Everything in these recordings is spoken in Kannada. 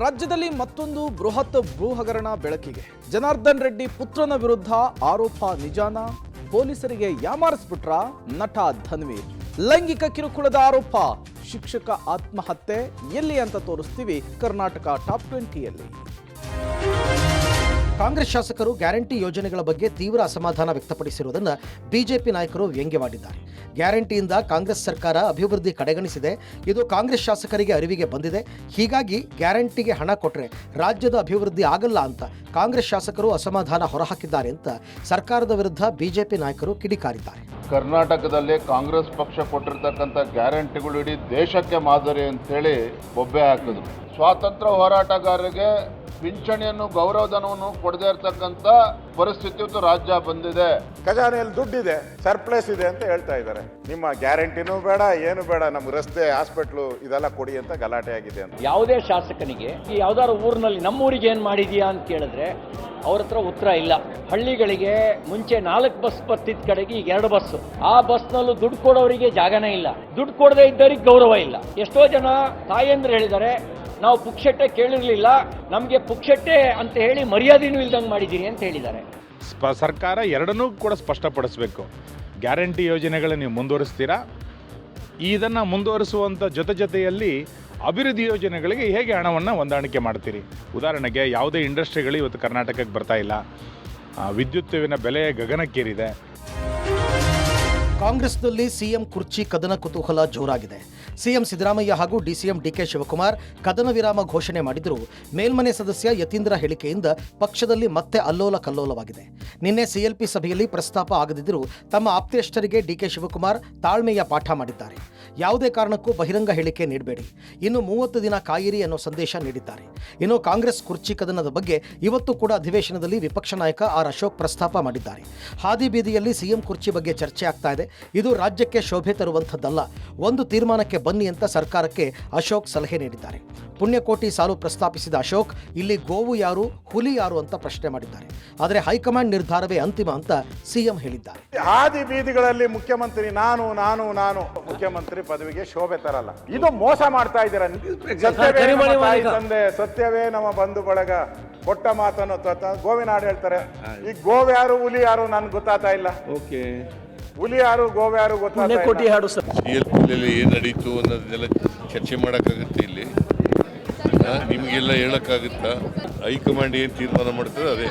ರಾಜ್ಯದಲ್ಲಿ ಮತ್ತೊಂದು ಬೃಹತ್ ಭೂ ಹಗರಣ ಬೆಳಕಿಗೆ. ಜನಾರ್ದನ್ ರೆಡ್ಡಿ ಪುತ್ರನ ವಿರುದ್ಧ ಆರೋಪ ನಿಜಾನ? ಪೊಲೀಸರಿಗೆ ಯಾಮಾರಿಸ್ಬಿಟ್ರ ನಟ ಧನ್ವೀರ್? ಲೈಂಗಿಕ ಕಿರುಕುಳದ ಆರೋಪ, ಶಿಕ್ಷಕ ಆತ್ಮಹತ್ಯೆ ಎಲ್ಲಿ ಅಂತ ತೋರಿಸ್ತೀವಿ ಕರ್ನಾಟಕ ಟಾಪ್ 20ಯಲ್ಲಿ. ಕಾಂಗ್ರೆಸ್ ಶಾಸಕರು ಗ್ಯಾರಂಟಿ ಯೋಜನೆಗಳ ಬಗ್ಗೆ ತೀವ್ರ ಅಸಮಾಧಾನ ವ್ಯಕ್ತಪಡಿಸಿರುವುದನ್ನು ಬಿಜೆಪಿ ನಾಯಕರು ವ್ಯಂಗ್ಯವಾಡಿದ್ದಾರೆ. ಗ್ಯಾರಂಟಿಯಿಂದ ಕಾಂಗ್ರೆಸ್ ಸರ್ಕಾರ ಅಭಿವೃದ್ಧಿ ಕಡೆಗಣಿಸಿದೆ, ಇದು ಕಾಂಗ್ರೆಸ್ ಶಾಸಕರಿಗೆ ಅರಿವಿಗೆ ಬಂದಿದೆ. ಹೀಗಾಗಿ ಗ್ಯಾರಂಟಿಗೆ ಹಣ ಕೊಟ್ಟರೆ ರಾಜ್ಯದ ಅಭಿವೃದ್ಧಿ ಆಗಲ್ಲ ಅಂತ ಕಾಂಗ್ರೆಸ್ ಶಾಸಕರು ಅಸಮಾಧಾನ ಹೊರಹಾಕಿದ್ದಾರೆ ಅಂತ ಸರ್ಕಾರದ ವಿರುದ್ಧ ಬಿಜೆಪಿ ನಾಯಕರು ಕಿಡಿಕಾರಿದ್ದಾರೆ. ಕರ್ನಾಟಕದಲ್ಲಿ ಕಾಂಗ್ರೆಸ್ ಪಕ್ಷ ಕೊಟ್ಟಿರ್ತಕ್ಕಂಥ ಗ್ಯಾರಂಟಿಗಳು ಇಡೀ ದೇಶಕ್ಕೆ ಮಾದರಿ ಅಂತೇಳಿ ಬೊಬ್ಬೆ ಹಾಕಿದ್ರು. ಸ್ವಾತಂತ್ರ್ಯ ಹೋರಾಟಗಾರರಿಗೆ ಪಿಂಚಣಿಯನ್ನು ಗೌರವಧನವನ್ನು ಕೊಡದೇ ಇರತಕ್ಕಂಥ ಪರಿಸ್ಥಿತಿ ಇವತ್ತು ರಾಜ್ಯ ಬಂದಿದೆ. ಖಜಾನೆಯಲ್ಲಿ ದುಡ್ಡಿದೆ, ಸರ್ಪ್ಲಸ್ ಇದೆ ಅಂತ ಹೇಳ್ತಾ ಇದ್ದಾರೆ. ನಿಮ್ಮ ಗ್ಯಾರಂಟಿನೂ ಬೇಡ, ಏನು ಬೇಡ, ನಮ್ಗೆ ರಸ್ತೆ, ಹಾಸ್ಪಿಟ್ಲು ಇದೆಲ್ಲ ಕೊಡಿ ಅಂತ ಗಲಾಟೆ ಆಗಿದೆ ಅಂತ. ಯಾವುದೇ ಶಾಸಕನಿಗೆ ಯಾವ್ದಾದ್ರು ಊರಿನಲ್ಲಿ ನಮ್ಮೂರಿಗೆ ಏನ್ ಮಾಡಿದ್ಯಾ ಅಂತ ಕೇಳಿದ್ರೆ ಅವ್ರ ಹತ್ರ ಉತ್ತರ ಇಲ್ಲ. ಹಳ್ಳಿಗಳಿಗೆ ಮುಂಚೆ 4 ಬಸ್ ಬರ್ತಿದ್ದ ಕಡೆಗೆ ಈಗ 2 ಬಸ್. ಆ ಬಸ್ನಲ್ಲೂ ದುಡ್ಡು ಕೊಡೋರಿಗೆ ಜಾಗನೇ ಇಲ್ಲ, ದುಡ್ಡು ಕೊಡದೇ ಇದ್ದವರಿಗೆ ಗೌರವ ಇಲ್ಲ. ಎಷ್ಟೋ ಜನ ತಾಯಂದ್ರು ಹೇಳಿದ್ದಾರೆ, ನಾವು ಪುಕ್ಷಟ್ಟೆ ಕೇಳಿರ್ಲಿಲ್ಲ, ನಮಗೆ ಪುಕ್ಷಟ್ಟೆ ಅಂತ ಹೇಳಿ ಮರ್ಯಾದೆನೂ ಇಲ್ದಂಗೆ ಮಾಡಿದ್ದೀರಿ ಅಂತ ಹೇಳಿದ್ದಾರೆ. ಸರ್ಕಾರ ಎರಡನ್ನೂ ಕೂಡ ಸ್ಪಷ್ಟಪಡಿಸಬೇಕು. ಗ್ಯಾರಂಟಿ ಯೋಜನೆಗಳನ್ನ ನೀವು ಮುಂದುವರಿಸ್ತೀರಾ, ಇದನ್ನು ಮುಂದುವರಿಸುವಂಥ ಜೊತೆಯಲ್ಲಿ ಅಭಿವೃದ್ಧಿ ಯೋಜನೆಗಳಿಗೆ ಹೇಗೆ ಹಣವನ್ನು ಹೊಂದಾಣಿಕೆ ಮಾಡ್ತೀರಿ? ಉದಾಹರಣೆಗೆ ಯಾವುದೇ ಇಂಡಸ್ಟ್ರಿಗಳು ಇವತ್ತು ಕರ್ನಾಟಕಕ್ಕೆ ಬರ್ತಾ ಇಲ್ಲ, ವಿದ್ಯುತ್ತಿನ ಬೆಲೆ ಗಗನಕ್ಕೇರಿದೆ. ಕಾಂಗ್ರೆಸ್ನಲ್ಲಿ ಸಿಎಂ ಕುರ್ಚಿ ಕದನ ಕುತೂಹಲ ಜೋರಾಗಿದೆ. ಸಿಎಂ ಸಿದ್ದರಾಮಯ್ಯ ಹಾಗೂ ಡಿಸಿಎಂ ಡಿಕೆ ಶಿವಕುಮಾರ್ ಕದನ ವಿರಾಮ ಘೋಷಣೆ ಮಾಡಿದರೂ ಮೇಲ್ಮನೆ ಸದಸ್ಯ ಯತೀಂದ್ರ ಹೇಳಿಕೆಯಿಂದ ಪಕ್ಷದಲ್ಲಿ ಮತ್ತೆ ಅಲ್ಲೋಲ ಕಲ್ಲೋಲವಾಗಿದೆ. ನಿನ್ನೆ ಸಿಎಲ್ಪಿ ಸಭೆಯಲ್ಲಿ ಪ್ರಸ್ತಾಪ ಆಗದಿದ್ದರೂ ತಮ್ಮ ಆಪ್ತೇಷ್ಟರಿಗೆ ಡಿಕೆ ಶಿವಕುಮಾರ್ ತಾಳ್ಮೆಯ ಪಾಠ ಮಾಡಿದ್ದಾರೆ. ಯಾವುದೇ ಕಾರಣಕ್ಕೂ ಬಹಿರಂಗ ಹೇಳಿಕೆ ನೀಡಬೇಡಿ, ಇನ್ನು 30 ದಿನ ಕಾಯಿರಿ ಅನ್ನೋ ಸಂದೇಶ ನೀಡಿದ್ದಾರೆ. ಇನ್ನು ಕಾಂಗ್ರೆಸ್ ಕುರ್ಚಿ ಕದನದ ಬಗ್ಗೆ ಇವತ್ತು ಕೂಡ ಅಧಿವೇಶನದಲ್ಲಿ ವಿಪಕ್ಷ ನಾಯಕ ಆರ್ ಅಶೋಕ್ ಪ್ರಸ್ತಾಪ ಮಾಡಿದ್ದಾರೆ. ಹಾದಿ ಬೀದಿಯಲ್ಲಿ ಸಿಎಂ ಕುರ್ಚಿ ಬಗ್ಗೆ ಚರ್ಚೆ ಆಗ್ತಾ ಇದೆ, ಇದು ರಾಜ್ಯಕ್ಕೆ ಶೋಭೆ ತರುವಂಥದ್ದಲ್ಲ, ಒಂದು ತೀರ್ಮಾನಕ್ಕೆ ಬನ್ನಿ ಅಂತ ಸರ್ಕಾರಕ್ಕೆ ಅಶೋಕ್ ಸಲಹೆ ನೀಡಿದ್ದಾರೆ. ಪುಣ್ಯಕೋಟಿ ಸಾಲು ಪ್ರಸ್ತಾಪಿಸಿದ ಅಶೋಕ್ ಇಲ್ಲಿ ಗೋವು ಯಾರು, ಹುಲಿ ಯಾರು ಅಂತ ಪ್ರಶ್ನೆ ಮಾಡಿದ್ದಾರೆ. ಆದರೆ ಹೈಕಮಾಂಡ್ ನಿರ್ಧಾರವೇ ಅಂತಿಮ ಅಂತ ಸಿಎಂ ಹೇಳಿದ್ದಾರೆ. ಹಾದಿ ಬೀದಿಗಳಲ್ಲಿ ಮುಖ್ಯಮಂತ್ರಿ ನಾನು ಮುಖ್ಯಮಂತ್ರಿ ಪದವಿಗೆ ಶೋಭೆ ತರಲ್ಲ, ಇದು ಮೋಸ ಮಾಡ್ತಾ ಇದ್ದೀರಾ. ಸತ್ಯವೇ ನಮ್ಮ ತಾಯಿ ತಂದೆ, ಸತ್ಯವೇ ನಮ್ಮ ಬಂಧು ಬಳಗ, ಕೊಟ್ಟ ಮಾತನ್ನು ಗೋವಿನಾಡು ಹೇಳ್ತಾರೆ. ಈ ಗೋವ್ ಯಾರು ಹುಲಿ ಯಾರು ನನ್ಗೆ ಗೊತ್ತಾಗ್ತಾ ಇಲ್ಲ. ಹುಲಿ ಯಾರು ಗೋವ್ ಯಾರು ಗೊತ್ತಾಗ್ತಾ ಇಲ್ಲ. ಏನ್ ನಡೀತು ಅನ್ನೋದನ್ನೆಲ್ಲ ಚರ್ಚೆ ಮಾಡಕ್ಕಾಗುತ್ತೆ ಇಲ್ಲಿ, ನಿಮಗೆಲ್ಲ ಹೇಳಕ್ಕಾಗುತ್ತಾ? ಹೈಕಮಾಂಡ್ ಏನ್ ತೀರ್ಮಾನ ಮಾಡ್ತಾರೆ ಅದೇ.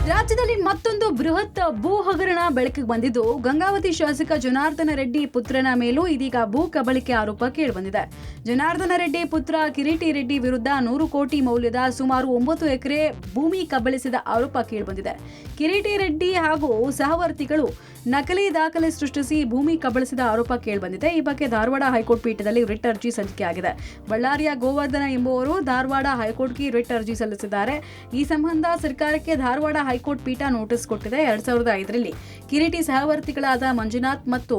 ರಾಜ್ಯದಲ್ಲಿ ಮತ್ತೊಂದು ಬೃಹತ್ ಭೂ ಹಗರಣ ಬೆಳಕಿಗೆ ಬಂದಿದ್ದು, ಗಂಗಾವತಿ ಶಾಸಕ ಜನಾರ್ದನ ರೆಡ್ಡಿ ಪುತ್ರನ ಮೇಲೂ ಇದೀಗ ಭೂ ಕಬಳಿಕೆ ಆರೋಪ ಕೇಳಿಬಂದಿದೆ. ಜನಾರ್ದನ ರೆಡ್ಡಿ ಪುತ್ರ ಕಿರೀಟಿ ರೆಡ್ಡಿ ವಿರುದ್ಧ 100 ಕೋಟಿ ಮೌಲ್ಯದ ಸುಮಾರು 9 ಎಕರೆ ಭೂಮಿ ಕಬಳಿಸಿದ ಆರೋಪ ಕೇಳಿಬಂದಿದೆ. ಕಿರೀಟಿ ರೆಡ್ಡಿ ಹಾಗೂ ಸಹವರ್ತಿಗಳು ನಕಲಿ ದಾಖಲೆ ಸೃಷ್ಟಿಸಿ ಭೂಮಿ ಕಬಳಿಸಿದ ಆರೋಪ ಕೇಳಿಬಂದಿದೆ. ಈ ಬಗ್ಗೆ ಧಾರವಾಡ ಹೈಕೋರ್ಟ್ ಪೀಠದಲ್ಲಿ ರಿಟ್ ಅರ್ಜಿ ಸಲ್ಲಿಕೆಯಾಗಿದೆ. ಬಳ್ಳಾರಿಯ ಗೋವರ್ಧನ ಎಂಬುವರು ಧಾರವಾಡ ಹೈಕೋರ್ಟ್ಗೆ ರಿಟ್ ಅರ್ಜಿ ಸಲ್ಲಿಸಿದ್ದಾರೆ. ಈ ಸಂಬಂಧ ಸರ್ಕಾರಕ್ಕೆ ಧಾರವಾಡ ಹೈಕೋರ್ಟ್ ಪೀಠ ನೋಟಿಸ್ ಕೊಟ್ಟಿದೆ. 2005ರಲ್ಲಿ ಕಿರೀಟಿ ಸಹವರ್ತಿಗಳಾದ ಮಂಜುನಾಥ್ ಮತ್ತು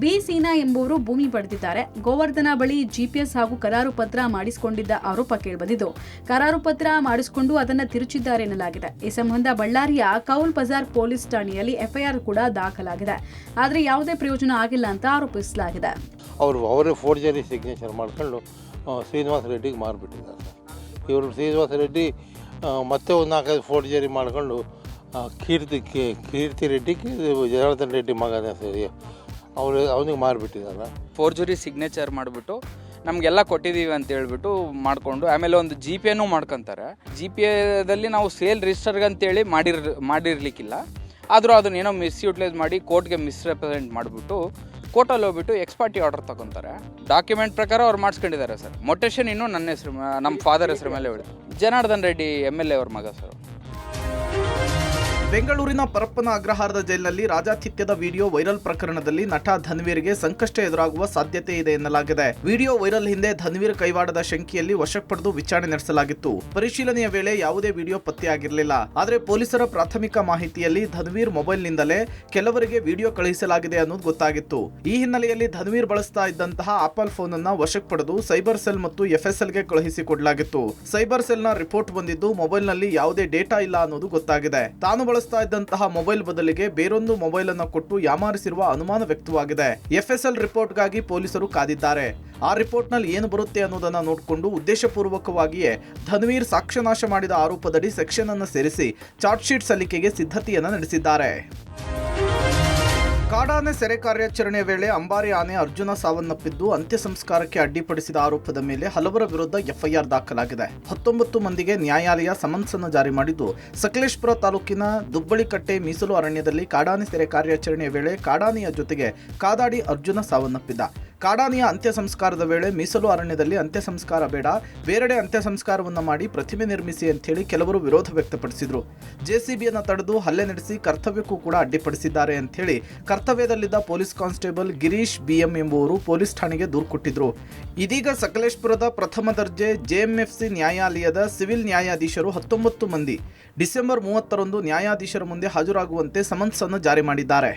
ಬಿ ಸೀನಾ ಎಂಬುವರು ಭೂಮಿ ಪಡೆದಿದ್ದಾರೆ. ಗೋವರ್ಧನ ಬಳಿ ಜಿಪಿಎಸ್ ಹಾಗೂ ಕರಾರು ಪತ್ರ ಮಾಡಿಸಿಕೊಂಡಿದ್ದ ಆರೋಪ ಕೇಳಿಬಂದಿದ್ದು, ಕರಾರು ಪತ್ರ ಮಾಡಿಸಿಕೊಂಡು ಅದನ್ನು ತಿರುಚಿದ್ದಾರೆ ಎನ್ನಲಾಗಿದೆ. ಈ ಸಂಬಂಧ ಬಳ್ಳಾರಿಯ ಕೌಲ್ ಬಜಾರ್ ಪೊಲೀಸ್ ಠಾಣೆಯಲ್ಲಿ ಎಫ್ಐಆರ್ ಕೂಡ ದಾಖಲಾಗಿದೆ. ಆದರೆ ಯಾವುದೇ ಪ್ರಯೋಜನ ಆಗಿಲ್ಲ ಅಂತ ಆರೋಪಿಸಲಾಗಿದೆ. ಅವರೇ ಫೋರ್ಜರಿ ಸಿಗ್ನೇಚರ್ ಮಾಡ್ಕೊಂಡು ಶ್ರೀನಿವಾಸ ರೆಡ್ಡಿಗೆ ಮಾರಿಬಿಟ್ಟಿದ್ದಾರೆ. ಇವರು ಶ್ರೀನಿವಾಸ ರೆಡ್ಡಿ ಮತ್ತೆ ಒಂದು 4-5 ಫೋರ್ಜರಿ ಮಾಡ್ಕೊಂಡು ಕೀರ್ತಿ ರೆಡ್ಡಿ ಜನಾರ್ದನ್ ರೆಡ್ಡಿ ಮಗನೇ ಸರಿ ಅವನಿಗೆ ಮಾರಿಬಿಟ್ಟಿದ್ದಾರೆ. ಫೋರ್ಜರಿ ಸಿಗ್ನೇಚರ್ ಮಾಡಿಬಿಟ್ಟು ನಮಗೆಲ್ಲ ಕೊಟ್ಟಿದ್ದೀವಿ ಅಂತ ಹೇಳ್ಬಿಟ್ಟು ಮಾಡಿಕೊಂಡು ಆಮೇಲೆ ಒಂದು ಜಿ ಪಿ ಎನೂ ಮಾಡ್ಕೊತಾರೆ. ಜಿ ಪಿ ಎದಲ್ಲಿ ನಾವು ಸೇಲ್ ರಿಜಿಸ್ಟರ್ಗೆ ಅಂತೇಳಿ ಮಾಡಿರ್ಲಿಕ್ಕಿಲ್ಲ, ಆದರೂ ಅದನ್ನೇನೋ ಮಿಸ್ಯೂಟಿಲೈಸ್ ಮಾಡಿ ಕೋರ್ಟ್ಗೆ ಮಿಸ್ರೆಪ್ರೆಸೆಂಟ್ ಮಾಡಿಬಿಟ್ಟು ಕೋರ್ಟಲ್ಲಿ ಹೋಗ್ಬಿಟ್ಟು ಎಕ್ಸ್ಪಾರ್ಟಿ ಆರ್ಡರ್ ತಗೊತಾರೆ. ಡಾಕ್ಯುಮೆಂಟ್ ಪ್ರಕಾರ ಅವ್ರು ಮಾಡಿಸ್ಕೊಂಡಿದ್ದಾರೆ ಸರ್. ಮೊಟೇಷನ್ ಇನ್ನೂ ನನ್ನ ಹೆಸರು, ನಮ್ಮ ಫಾದರ್ ಹೆಸರು ಮೇಲೆ ಹೇಳಿದೆ. ಜನಾರ್ದನ್ ರೆಡ್ಡಿ MLA ಅವ್ರ ಮಗ ಸರ್. ಬೆಂಗಳೂರಿನ ಪರಪ್ಪನ ಅಗ್ರಹಾರದ ಜೈಲಿನಲ್ಲಿ ರಾಜಾತಿಥ್ಯದ ವಿಡಿಯೋ ವೈರಲ್ ಪ್ರಕರಣದಲ್ಲಿ ನಟ ಧನ್ವೀರ್ಗೆ ಸಂಕಷ್ಟ ಎದುರಾಗುವ ಸಾಧ್ಯತೆ ಇದೆ ಎನ್ನಲಾಗಿದೆ. ವಿಡಿಯೋ ವೈರಲ್ ಹಿಂದೆ ಧನ್ವೀರ್ ಕೈವಾಡದ ಶಂಕೆಯಲ್ಲಿ ವಶಕ್ಕೆ ಪಡೆದು ವಿಚಾರಣೆ ನಡೆಸಲಾಗಿತ್ತು. ಪರಿಶೀಲನೆಯ ವೇಳೆ ಯಾವುದೇ ವಿಡಿಯೋ ಪತ್ತೆಯಾಗಿರಲಿಲ್ಲ. ಆದರೆ ಪೊಲೀಸರ ಪ್ರಾಥಮಿಕ ಮಾಹಿತಿಯಲ್ಲಿ ಧನ್ವೀರ್ ಮೊಬೈಲ್ನಿಂದಲೇ ಕೆಲವರಿಗೆ ವಿಡಿಯೋ ಕಳುಹಿಸಲಾಗಿದೆ ಅನ್ನೋದು ಗೊತ್ತಾಗಿತ್ತು. ಈ ಹಿನ್ನೆಲೆಯಲ್ಲಿ ಧನ್ವೀರ್ ಬಳಸ್ತಾ ಇದ್ದಂತಹ ಆಪಲ್ ಫೋನ್ ಅನ್ನ ವಶಕ್ಕೆ ಪಡೆದು ಸೈಬರ್ ಸೆಲ್ ಮತ್ತು FSLಗೆ ಕಳುಹಿಸಿಕೊಡಲಾಗಿತ್ತು. ಸೈಬರ್ ಸೆಲ್ನ ರಿಪೋರ್ಟ್ ಬಂದಿದ್ದು ಮೊಬೈಲ್ನಲ್ಲಿ ಯಾವುದೇ ಡೇಟಾ ಇಲ್ಲ ಅನ್ನೋದು ಗೊತ್ತಾಗಿದೆ. ತಾನು ಬಳಸ್ತಾ ಇದ್ದಂತಹ ಮೊಬೈಲ್ ಬದಲಿಗೆ ಬೇರೊಂದು ಮೊಬೈಲ್ ಅನ್ನು ಕೊಟ್ಟು ಯಾಮಾರಿಸಿರುವ ಅನುಮಾನ ವ್ಯಕ್ತವಾಗಿದೆ. FSL ರಿಪೋರ್ಟ್ಗಾಗಿ ಪೊಲೀಸರು ಕಾದಿದ್ದಾರೆ. ಆ ರಿಪೋರ್ಟ್ನಲ್ಲಿ ಏನು ಬರುತ್ತೆ ಅನ್ನೋದನ್ನ ನೋಡಿಕೊಂಡು ಉದ್ದೇಶಪೂರ್ವಕವಾಗಿಯೇ ಧನ್ವೀರ್ ಸಾಕ್ಷ್ಯನಾಶ ಮಾಡಿದ ಆರೋಪದಡಿ ಸೆಕ್ಷನ್ ಅನ್ನು ಸೇರಿಸಿ ಚಾರ್ಜ್ ಶೀಟ್ ಸಲ್ಲಿಕೆಗೆ ಸಿದ್ಧತೆಯನ್ನು ನಡೆಸಿದ್ದಾರೆ. ಕಾಡಾನೆ ಸೆರೆ ಕಾರ್ಯಾಚರಣೆ ವೇಳೆ ಅಂಬಾರಿ ಆನೆ ಅರ್ಜುನ ಸಾವನ್ನಪ್ಪಿದ್ದು ಅಂತ್ಯ ಸಂಸ್ಕಾರಕ್ಕೆ ಅಡ್ಡಿಪಡಿಸಿದ ಆರೋಪದ ಮೇಲೆ ಹಲವರ ವಿರುದ್ಧ FIR ದಾಖಲಾಗಿದೆ. 19 ಮಂದಿಗೆ ನ್ಯಾಯಾಲಯ ಸಮನ್ಸ್ ಅನ್ನು ಜಾರಿ ಮಾಡಿದ್ದು, ಸಕಲೇಶಪುರ ತಾಲೂಕಿನ ದುಬ್ಬಳಿಕಟ್ಟೆ ಮೀಸಲು ಅರಣ್ಯದಲ್ಲಿ ಕಾಡಾನೆ ಸೆರೆ ಕಾರ್ಯಾಚರಣೆಯ ವೇಳೆ ಕಾಡಾನೆಯ ಜೊತೆಗೆ ಕಾದಾಡಿ ಅರ್ಜುನ ಸಾವನ್ನಪ್ಪಿದ್ದ. ಕಾಡಾನೆಯ ಅಂತ್ಯ ಸಂಸ್ಕಾರದ ವೇಳೆ ಮೀಸಲು ಅರಣ್ಯದಲ್ಲಿ ಅಂತ್ಯ ಸಂಸ್ಕಾರ ಬೇಡ, ಬೇರೆಡೆ ಅಂತ್ಯ ಸಂಸ್ಕಾರವನ್ನು ಮಾಡಿ ಪ್ರತಿಮೆ ನಿರ್ಮಿಸಿ ಅಂತೇಳಿ ಕೆಲವರು ವಿರೋಧ ವ್ಯಕ್ತಪಡಿಸಿದ್ರು. JCBಯನ್ನು ತಡೆದು ಹಲ್ಲೆ ನಡೆಸಿ ಕರ್ತವ್ಯಕ್ಕೂ ಕೂಡ ಅಡ್ಡಿಪಡಿಸಿದ್ದಾರೆ ಅಂತೇಳಿ ಕರ್ತವ್ಯದಲ್ಲಿದ್ದ ಪೊಲೀಸ್ ಕಾನ್ಸ್ಟೇಬಲ್ ಗಿರೀಶ್ BM ಎಂಬುವರು ಪೊಲೀಸ್ ಠಾಣೆಗೆ ದೂರು ಕೊಟ್ಟಿದ್ರು. ಇದೀಗ ಸಕಲೇಶಪುರದ ಪ್ರಥಮ ದರ್ಜೆ JMFC ನ್ಯಾಯಾಲಯದ ಸಿವಿಲ್ ನ್ಯಾಯಾಧೀಶರು 19 ಮಂದಿ ಡಿಸೆಂಬರ್ 30ರಂದು ನ್ಯಾಯಾಧೀಶರ ಮುಂದೆ ಹಾಜರಾಗುವಂತೆ ಸಮನ್ಸ್ ಅನ್ನು ಜಾರಿ ಮಾಡಿದ್ದಾರೆ.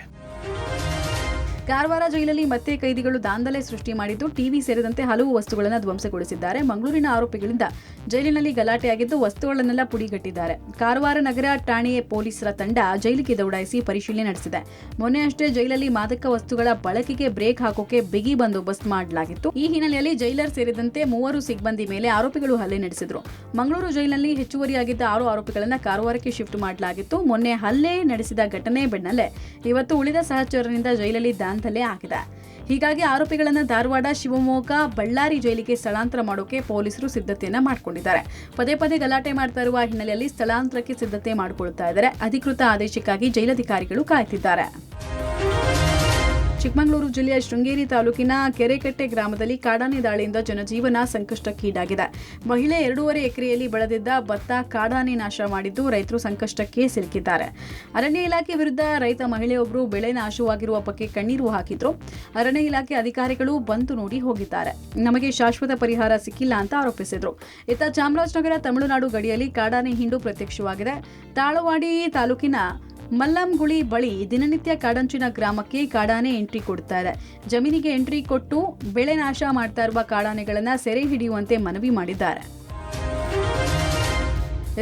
ಕಾರವಾರ ಜೈಲಲ್ಲಿ ಮತ್ತೆ ಕೈದಿಗಳು ದಾಂಧಲೆ ಸೃಷ್ಟಿ ಮಾಡಿದ್ದು, ಟಿವಿ ಸೇರಿದಂತೆ ಹಲವು ವಸ್ತುಗಳನ್ನು ಧ್ವಂಸಗೊಳಿಸಿದ್ದಾರೆ. ಮಂಗಳೂರಿನ ಆರೋಪಿಗಳಿಂದ ಜೈಲಿನಲ್ಲಿ ಗಲಾಟೆಯಾಗಿದ್ದು, ವಸ್ತುಗಳನ್ನೆಲ್ಲ ಪುಡಿಗಟ್ಟಿದ್ದಾರೆ. ಕಾರವಾರ ನಗರ ಠಾಣೆಯ ಪೊಲೀಸರ ತಂಡ ಜೈಲಿಗೆ ದೌಡಾಯಿಸಿ ಪರಿಶೀಲನೆ ನಡೆಸಿದೆ. ಮೊನ್ನೆ ಅಷ್ಟೇ ಜೈಲಲ್ಲಿ ಮಾದಕ ವಸ್ತುಗಳ ಬಳಕೆಗೆ ಬ್ರೇಕ್ ಹಾಕೋಕೆ ಬಿಗಿ ಬಂದೋಬಸ್ತ್ ಮಾಡಲಾಗಿತ್ತು. ಈ ಹಿನ್ನೆಲೆಯಲ್ಲಿ ಜೈಲರ್ ಸೇರಿದಂತೆ 3 ಸಿಬ್ಬಂದಿ ಮೇಲೆ ಆರೋಪಿಗಳು ಹಲ್ಲೆ ನಡೆಸಿದ್ರು. ಮಂಗಳೂರು ಜೈಲಿನಲ್ಲಿ ಹೆಚ್ಚುವರಿಯಾಗಿದ್ದ 6 ಆರೋಪಿಗಳನ್ನು ಕಾರವಾರಕ್ಕೆ ಶಿಫ್ಟ್ ಮಾಡಲಾಗಿತ್ತು. ಮೊನ್ನೆ ಹಲ್ಲೆ ನಡೆಸಿದ ಘಟನೆ ಬೆನ್ನಲ್ಲೇ ಇವತ್ತು ಉಳಿದ ಸಹಚರರಿಂದ ಜೈಲಲ್ಲಿ ದಾಂಧಲೆ ಆಗಿದೆ. ಹೀಗಾಗಿ ಆರೋಪಿಗಳನ್ನು ಧಾರವಾಡ, ಶಿವಮೊಗ್ಗ, ಬಳ್ಳಾರಿ ಜೈಲಿಗೆ ಸ್ಥಳಾಂತರ ಮಾಡೋಕೆ ಪೊಲೀಸರು ಸಿದ್ಧತೆಯನ್ನ ಮಾಡಿಕೊಂಡಿದ್ದಾರೆ. ಪದೇ ಪದೇ ಗಲಾಟೆ ಮಾಡ್ತಾ ಇರುವ ಹಿನ್ನೆಲೆಯಲ್ಲಿ ಸ್ಥಳಾಂತರಕ್ಕೆ ಸಿದ್ಧತೆ ಮಾಡಿಕೊಳ್ತಾ ಇದ್ದಾರೆ. ಅಧಿಕೃತ ಆದೇಶಕ್ಕಾಗಿ ಜೈಲಧಿಕಾರಿಗಳು ಕಾಯ್ತಿದ್ದಾರೆ. ಚಿಕ್ಕಮಗಳೂರು ಜಿಲ್ಲೆಯ ಶೃಂಗೇರಿ ತಾಲೂಕಿನ ಕೆರೆಕಟ್ಟೆ ಗ್ರಾಮದಲ್ಲಿ ಕಾಡಾನೆ ದಾಳಿಯಿಂದ ಜನಜೀವನ ಸಂಕಷ್ಟಕ್ಕೀಡಾಗಿದೆ. ಮಹಿಳೆ 2.5 ಎಕರೆಯಲ್ಲಿ ಬೆಳೆದಿದ್ದ ಭತ್ತ ಕಾಡಾನೆ ನಾಶ ಮಾಡಿದ್ದು ರೈತರು ಸಂಕಷ್ಟಕ್ಕೆ ಸಿಲುಕಿದ್ದಾರೆ. ಅರಣ್ಯ ಇಲಾಖೆ ವಿರುದ್ಧ ರೈತ ಮಹಿಳೆಯೊಬ್ಬರು ಬೆಳೆ ನಾಶವಾಗಿರುವ ಬಗ್ಗೆ ಕಣ್ಣೀರು ಹಾಕಿದ್ರು. ಅರಣ್ಯ ಇಲಾಖೆ ಅಧಿಕಾರಿಗಳು ಬಂದು ನೋಡಿ ಹೋಗಿದ್ದಾರೆ. ನಮಗೆ ಶಾಶ್ವತ ಪರಿಹಾರ ಸಿಕ್ಕಿಲ್ಲ ಅಂತ ಆರೋಪಿಸಿದ್ರು. ಇತ್ತ ಚಾಮರಾಜನಗರ ತಮಿಳುನಾಡು ಗಡಿಯಲ್ಲಿ ಕಾಡಾನೆ ಹಿಂಡು ಪ್ರತ್ಯಕ್ಷವಾಗಿದೆ. ತಾಳವಾಡಿ ತಾಲೂಕಿನ ಮಲ್ಲಂಗುಳಿ ಬಳಿ ದಿನನಿತ್ಯ ಕಾಡಂಚಿನ ಗ್ರಾಮಕ್ಕೆ ಕಾಡಾನೆ ಎಂಟ್ರಿ ಕೊಡ್ತಾ ಇದೆ. ಜಮೀನಿಗೆ ಎಂಟ್ರಿ ಕೊಟ್ಟು ಬೆಳೆ ನಾಶ ಮಾಡ್ತಾ ಇರುವ ಕಾಡಾನೆಗಳನ್ನು ಸೆರೆ ಹಿಡಿಯುವಂತೆ ಮನವಿ ಮಾಡಿದ್ದಾರೆ.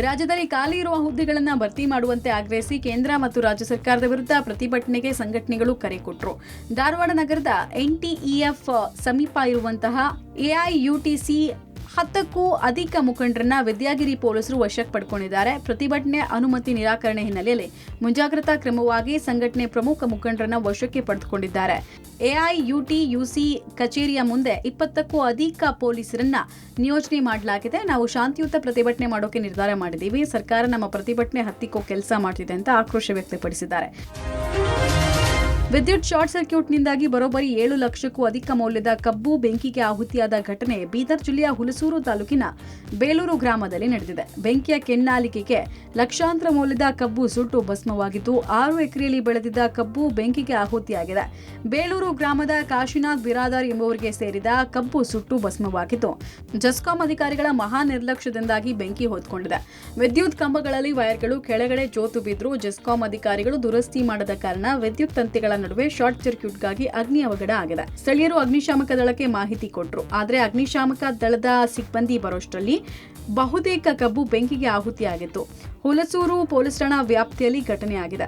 ರಾಜ್ಯದಲ್ಲಿ ಖಾಲಿ ಇರುವ ಹುದ್ದೆಗಳನ್ನು ಭರ್ತಿ ಮಾಡುವಂತೆ ಆಗ್ರಹಿಸಿ ಕೇಂದ್ರ ಮತ್ತು ರಾಜ್ಯ ಸರ್ಕಾರದ ವಿರುದ್ಧ ಪ್ರತಿಭಟನೆಗೆ ಸಂಘಟನೆಗಳು ಕರೆ ಕೊಟ್ಟರು. ಧಾರವಾಡ ನಗರದ NTEF ಸಮೀಪ ಇರುವಂತಹ AIUTC 10ಕ್ಕೂ ಅಧಿಕ ಮುಖಂಡರನ್ನ ವಿದ್ಯಾಗಿರಿ ಪೊಲೀಸರು ವಶಕ್ಕೆ ಪಡ್ಕೊಂಡಿದ್ದಾರೆ. ಪ್ರತಿಭಟನೆ ಅನುಮತಿ ನಿರಾಕರಣೆ ಹಿನ್ನೆಲೆಯಲ್ಲಿ ಮುಂಜಾಗ್ರತಾ ಕ್ರಮವಾಗಿ ಸಂಘಟನೆ ಪ್ರಮುಖ ಮುಖಂಡರನ್ನ ವಶಕ್ಕೆ ಪಡೆದುಕೊಂಡಿದ್ದಾರೆ. AIUTUC ಕಚೇರಿಯ ಮುಂದೆ 20ಕ್ಕೂ ಅಧಿಕ ಪೊಲೀಸರನ್ನ ನಿಯೋಜನೆ ಮಾಡಲಾಗಿದೆ. ನಾವು ಶಾಂತಿಯುತ ಪ್ರತಿಭಟನೆ ಮಾಡೋಕೆ ನಿರ್ಧಾರ ಮಾಡಿದ್ದೀವಿ. ಸರ್ಕಾರ ನಮ್ಮ ಪ್ರತಿಭಟನೆ ಹತ್ತಿಕ್ಕೋ ಕೆಲಸ ಮಾಡ್ತಿದೆ ಅಂತ ಆಕ್ರೋಶ ವ್ಯಕ್ತಪಡಿಸಿದ್ದಾರೆ. ವಿದ್ಯುತ್ ಶಾರ್ಟ್ ಸರ್ಕ್ಯೂಟ್ನಿಂದಾಗಿ ಬರೋಬ್ಬರಿ 7 ಲಕ್ಷಕ್ಕೂ ಅಧಿಕ ಮೌಲ್ಯದ ಕಬ್ಬು ಬೆಂಕಿಗೆ ಆಹುತಿಯಾದ ಘಟನೆ ಬೀದರ್ ಜಿಲ್ಲೆಯ ಹುಲಸೂರು ತಾಲೂಕಿನ ಬೇಲೂರು ಗ್ರಾಮದಲ್ಲಿ ನಡೆದಿದೆ. ಬೆಂಕಿಯ ಕೆನ್ನಾಲಿಕೆಗೆ ಲಕ್ಷಾಂತರ ಮೌಲ್ಯದ ಕಬ್ಬು ಸುಟ್ಟು ಭಸ್ಮವಾಗಿದ್ದು, 6 ಎಕರೆಯಲ್ಲಿ ಬೆಳೆದಿದ್ದ ಕಬ್ಬು ಬೆಂಕಿಗೆ ಆಹುತಿಯಾಗಿದೆ. ಬೇಲೂರು ಗ್ರಾಮದ ಕಾಶಿನಾಥ್ ಬಿರಾದಾರ್ ಎಂಬುವರಿಗೆ ಸೇರಿದ ಕಬ್ಬು ಸುಟ್ಟು ಭಸ್ಮವಾಗಿದ್ದು, ಜೆಸ್ಕಾಂ ಅಧಿಕಾರಿಗಳ ಮಹಾ ನಿರ್ಲಕ್ಷ್ಯದಿಂದಾಗಿ ಬೆಂಕಿ ಹೊತ್ಕೊಂಡಿದೆ. ವಿದ್ಯುತ್ ಕಂಬಗಳಲ್ಲಿ ವೈರ್ಗಳು ಕೆಳಗಡೆ ಜೋತು ಬಿದ್ದರೂ ಜೆಸ್ಕಾಂ ಅಧಿಕಾರಿಗಳು ದುರಸ್ತಿ ಮಾಡದ ಕಾರಣ ವಿದ್ಯುತ್ ತಂತಿಗಳ ನಡುವೆ ಶಾರ್ಟ್ ಸರ್ಕ್ಯೂಟ್ಗಾಗಿ ಅಗ್ನಿ ಅವಘಡ ಆಗಿದೆ. ಸ್ಥಳೀಯರು ಅಗ್ನಿಶಾಮಕ ದಳಕ್ಕೆ ಮಾಹಿತಿ ಕೊಟ್ಟರು. ಆದರೆ ಅಗ್ನಿಶಾಮಕ ದಳದ ಸಿಬ್ಬಂದಿ ಬರೋಷ್ಟರಲ್ಲಿ ಬಹುತೇಕ ಕಬ್ಬು ಬೆಂಕಿಗೆ ಆಹುತಿಯಾಗಿತ್ತು. ಹುಲಸೂರು ಪೊಲೀಸ್ ಠಾಣಾ ವ್ಯಾಪ್ತಿಯಲ್ಲಿ ಘಟನೆಯಾಗಿದೆ.